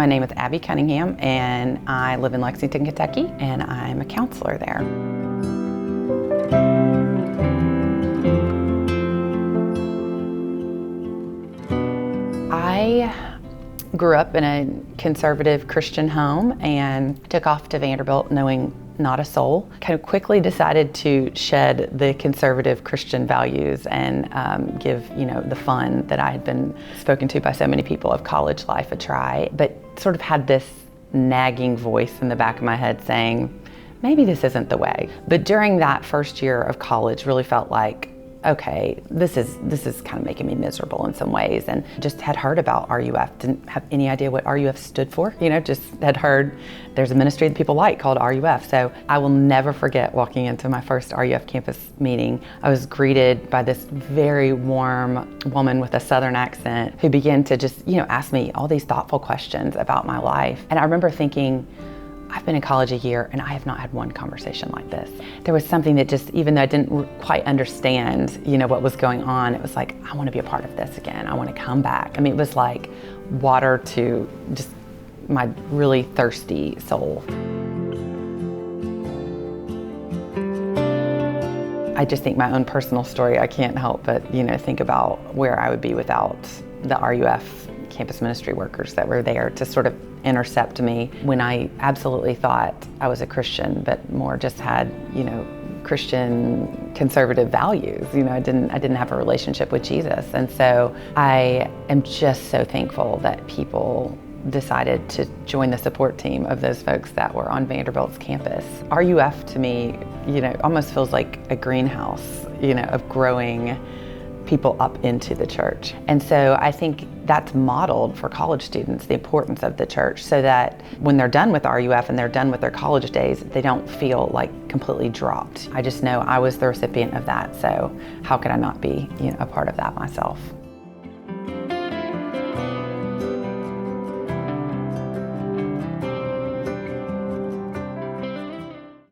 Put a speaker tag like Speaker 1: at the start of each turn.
Speaker 1: My name is Abby Cunningham, and I live in Lexington, Kentucky, and I'm a counselor there. I grew up in a conservative Christian home and took off to Vanderbilt knowing not a soul. Kind of quickly decided to shed the conservative Christian values and give, the fun that I had been spoken to by so many people of college life a try, but sort of had this nagging voice in the back of my head saying, maybe this isn't the way. But during that first year of college, really felt like, okay, this is kind of making me miserable in some ways, and just had heard about RUF, didn't have any idea what RUF stood for, just had heard there's a ministry that people like called RUF. So I will never forget walking into my first RUF campus meeting. I was greeted by this very warm woman with a Southern accent who began to just, ask me all these thoughtful questions about my life. And I remember thinking, I've been in college a year and I have not had one conversation like this. There was something that just, even though I didn't quite understand, what was going on, it was like, I want to be a part of this again. I want to come back. I mean, it was like water to just my really thirsty soul. I just think my own personal story, I can't help but, think about where I would be without the RUF campus ministry workers that were there to sort of intercept me when I absolutely thought I was a Christian, but more just had, Christian conservative values. I didn't have a relationship with Jesus. And so I am just so thankful that people decided to join the support team of those folks that were on Vanderbilt's campus. RUF to me, almost feels like a greenhouse, of growing people up into the church. And so I think that's modeled for college students, the importance of the church, so that when they're done with RUF and they're done with their college days, they don't feel like completely dropped. I just know I was the recipient of that, so how could I not be, a part of that myself?